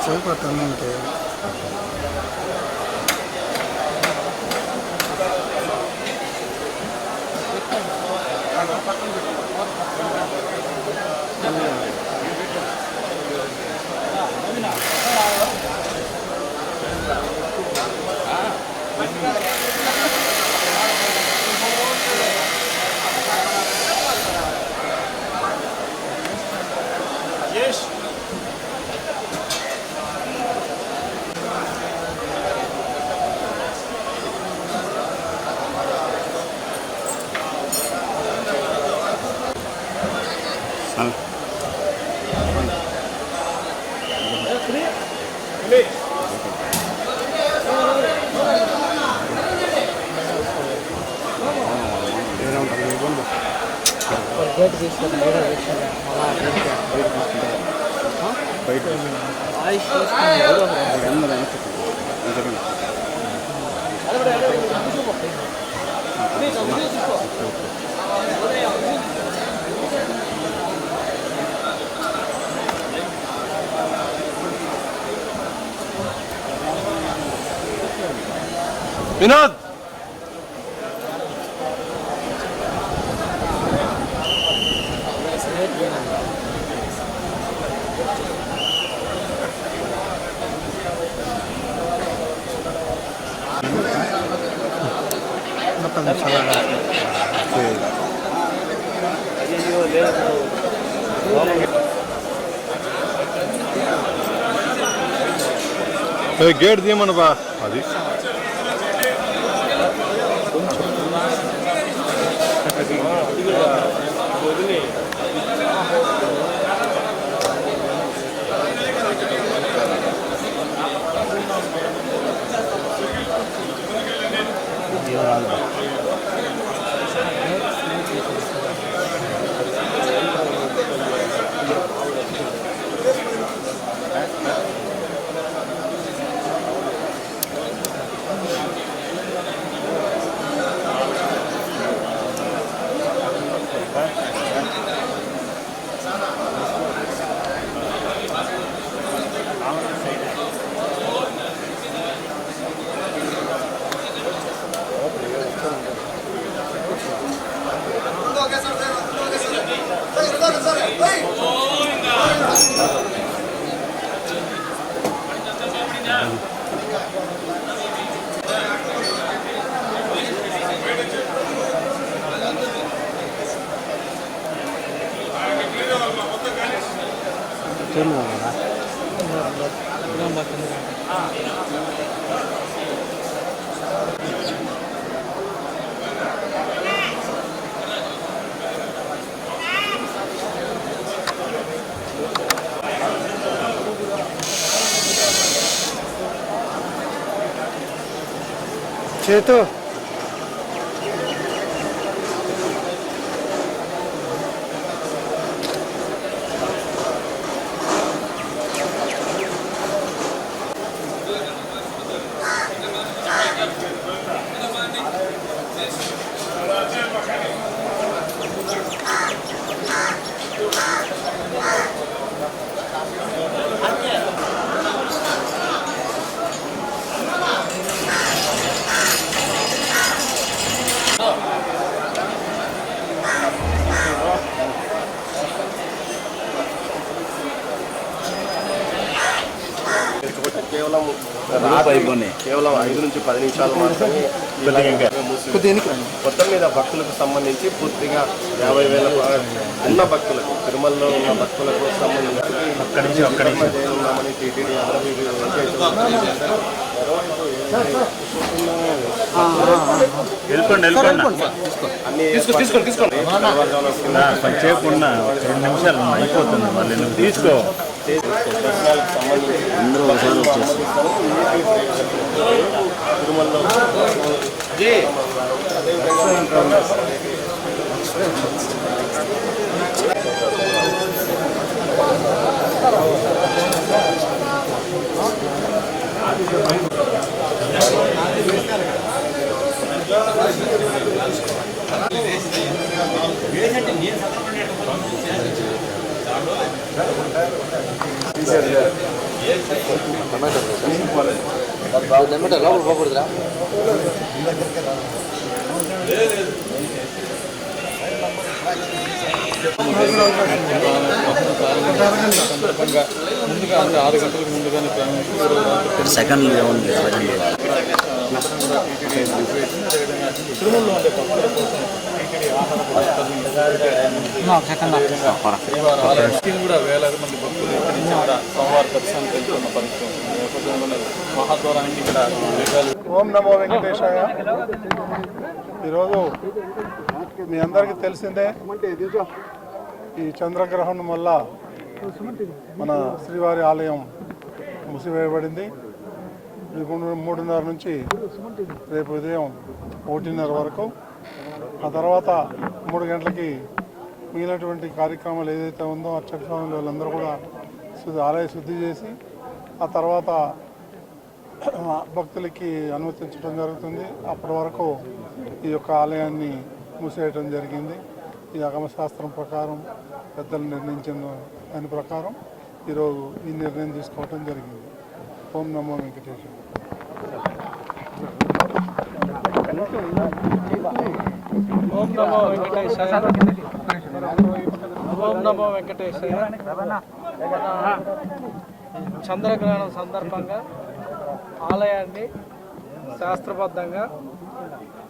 చేయబోతుందంటే gate తీసుకుంటే Vinod gate తీయమను బా అది చేతు కేవలం 5 నుంచి 10 నిమిషాలు మాత్రమే మొత్తం మీద భక్తులకు సంబంధించి పూర్తిగా 50,000 ఉన్న భక్తులకు తిరుమలలో ఉన్న భక్తులకు సంబంధించి ఉన్నామని టీటీడీ అయిపోతుంది మళ్ళీ నువ్వు తీసుకో అందరూ ఒకసారి వచ్చేసి తిరుమలలో సెకండ్ కూడా వేలాది మంది భక్తులు ఇక్కడి నుంచి కూడా సోమవారం దర్శనానికి వెళ్తున్న పరిస్థితి మహాద్వారానికి ఇక్కడ ఓం నమో వెంకటేశాయ. ఈరోజు మీ అందరికీ తెలిసిందే, ఈ చంద్రగ్రహణం వల్ల మన శ్రీవారి ఆలయం మూసివేయబడింది. 3:30 నుంచి రేపు ఉదయం 1:30 వరకు. ఆ తర్వాత 3 గంటలకి మిగిలినటువంటి కార్యక్రమాలు ఏదైతే ఉందో అర్చక స్వాములు వాళ్ళందరూ కూడా ఆలయ శుద్ధి చేసి ఆ తర్వాత భక్తులకి అనుమతించడం జరుగుతుంది. అప్పటి వరకు ఈ యొక్క ఆలయాన్ని మూసేయడం జరిగింది. ఈ ఆగమశాస్త్రం ప్రకారం పెద్దలు నిర్ణయించిన దాని ప్రకారం ఈరోజు ఈ నిర్ణయం తీసుకోవడం జరిగింది. ఓం నమో వెంకటేశ్వర. ఓం నమో వెంకటేశాయ. ఓం నమో వెంకటేశాయ. చంద్రగ్రహణం సందర్భంగా ఆలయాన్ని శాస్త్రబద్ధంగా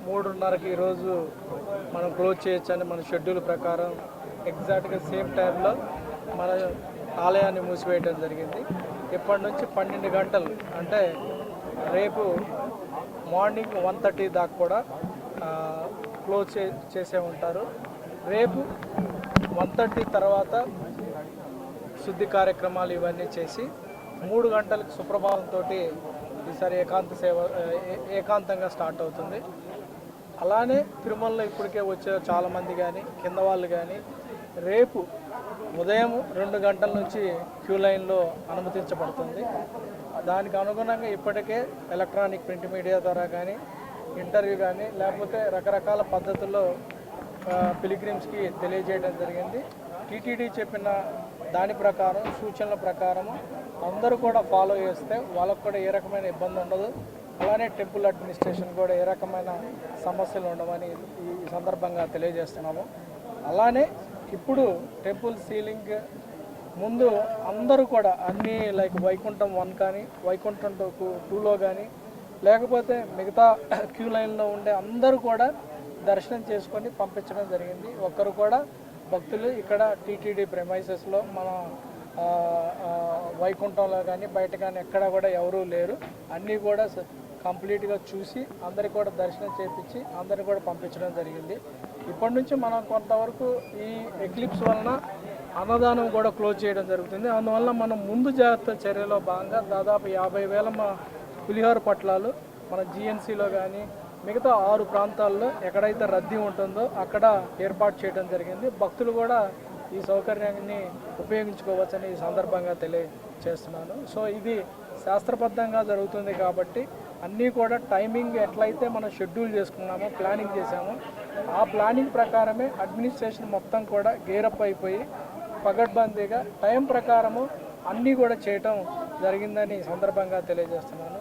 3:30కి ఈరోజు మనం క్లోజ్ చేయొచ్చని మన షెడ్యూల్ ప్రకారం ఎగ్జాక్ట్గా సేమ్ టైంలో మన ఆలయాన్ని మూసివేయడం జరిగింది. ఇప్పటి నుంచి 12 గంటలు అంటే రేపు మార్నింగ్ 1:30 దాకా కూడా క్లోజ్ చేసే ఉంటారు. రేపు 1:30 తర్వాత శుద్ధి కార్యక్రమాలు ఇవన్నీ చేసి 3 గంటలకు సుప్రభాతంతో ఈసారి ఏకాంతంగా స్టార్ట్ అవుతుంది. అలానే తిరుమలలో ఇప్పటికే వచ్చే చాలామంది కానీ కింద వాళ్ళు కానీ రేపు ఉదయం 2 గంటల నుంచి క్యూ లైన్లో అనుమతించబడుతుంది. దానికి అనుగుణంగా ఇప్పటికే ఎలక్ట్రానిక్ ప్రింట్ మీడియా ద్వారా కానీ ఇంటర్వ్యూ కానీ లేకపోతే రకరకాల పద్ధతుల్లో పిలిగ్రిమ్స్కి తెలియజేయడం జరిగింది. టీటీడీ చెప్పిన దాని ప్రకారం సూచనల ప్రకారం అందరూ కూడా ఫాలో చేస్తే వాళ్ళకు కూడా ఏ రకమైన ఇబ్బంది ఉండదు. అలానే టెంపుల్ అడ్మినిస్ట్రేషన్ కూడా ఏ రకమైన సమస్యలు ఉండవని ఈ సందర్భంగా తెలియజేస్తున్నాము. అలానే ఇప్పుడు టెంపుల్ సీలింగ్ ముందు అందరూ కూడా అన్నీ లైక్ వైకుంఠం 1 కానీ వైకుంఠం 2లో కానీ లేకపోతే మిగతా క్యూ లైన్లో ఉండే అందరూ కూడా దర్శనం చేసుకొని పంపించడం జరిగింది. ఒక్కరు కూడా భక్తులు ఇక్కడ టీటీడీ ప్రెమైసెస్లో మన వైకుంఠంలో కానీ బయట కానీ ఎక్కడ కూడా ఎవరూ లేరు. అన్నీ కూడా కంప్లీట్గా చూసి అందరికి కూడా దర్శనం చేయించి అందరిని కూడా పంపించడం జరిగింది. ఇప్పటి నుంచి మనం కొంతవరకు ఈ ఎక్లిప్స్ వలన అన్నదానం కూడా క్లోజ్ చేయడం జరుగుతుంది. అందువల్ల మనం ముందు జాగ్రత్త చర్యలో భాగంగా దాదాపు 50,000 పులిహోర పట్లాలు మన జిఎన్సీలో కానీ మిగతా 6 ప్రాంతాల్లో ఎక్కడైతే రద్దీ ఉంటుందో అక్కడ ఏర్పాటు చేయడం జరిగింది. భక్తులు కూడా ఈ సౌకర్యాన్ని ఉపయోగించుకోవచ్చని ఈ సందర్భంగా తెలియజేస్తున్నాను. సో ఇది శాస్త్రబద్ధంగా జరుగుతుంది కాబట్టి అన్నీ కూడా టైమింగ్ ఎట్లయితే మనం షెడ్యూల్ చేసుకున్నామో ప్లానింగ్ చేసామో ఆ ప్లానింగ్ ప్రకారమే అడ్మినిస్ట్రేషన్ మొత్తం కూడా గేరప్ అయిపోయి పగడ్బందీగా టైం ప్రకారము అన్నీ కూడా చేయటం జరిగిందని ఈ సందర్భంగా తెలియజేస్తున్నాను.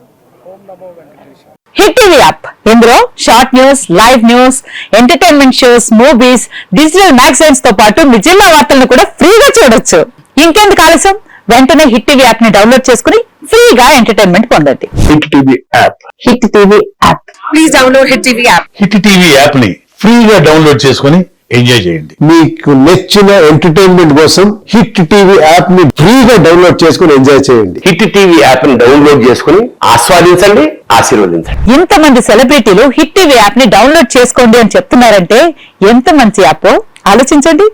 ఓం నమో వెంకటేశ్వర. హిట్ టీవీ యాప్, ఇందులో short news, live news, entertainment shows, movies, digital magazines తో పాటు మీ జిల్లా వార్తలను కూడా ఫ్రీగా చూడొచ్చు. ఇంకెందుకు ఆలస్యం, వెంటనే హిట్ టీవీ యాప్ ని డౌన్లోడ్ చేసుకుని ఫ్రీగా ఎంటర్టైన్మెంట్ పొందండి. Hit TV app. Hit TV app. Please download hit TV app. Hit TV app ని ఫ్రీగా డౌన్లోడ్ చేసుకుని ఎంజాయ్ చేయండి. మీకు నచ్చిన ఎంటర్టైన్మెంట్ కోసం హిట్ టీవీ యాప్ ని ఫ్రీగా డౌన్లోడ్ చేసుకుని ఎంజాయ్ చేయండి. హిట్ టీవీ యాప్ ని డౌన్లోడ్ చేసుకుని ఆస్వాదించండి, ఆశీర్వదించండి. ఇంతమంది సెలబ్రిటీలు హిట్ టీవీ యాప్ ని డౌన్లోడ్ చేసుకోండి అని చెప్తున్నారంటే ఎంత మంచి యాప్ ఆలోచించండి.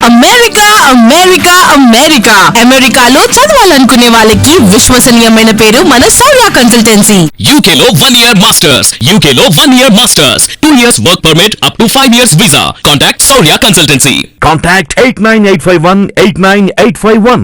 అమెరికా అమెరికా అమెరికా అమెరికాలో చదవాలనుకునే వాళ్ళకి విశ్వసనీయమైన పేరు మన సౌర్య కన్సల్టెన్సీ. UK లో 1 year masters, UK లో 1 year masters, 2 years work permit up to 5 years visa. Contact Saurya Consultancy. Contact 89851 89851.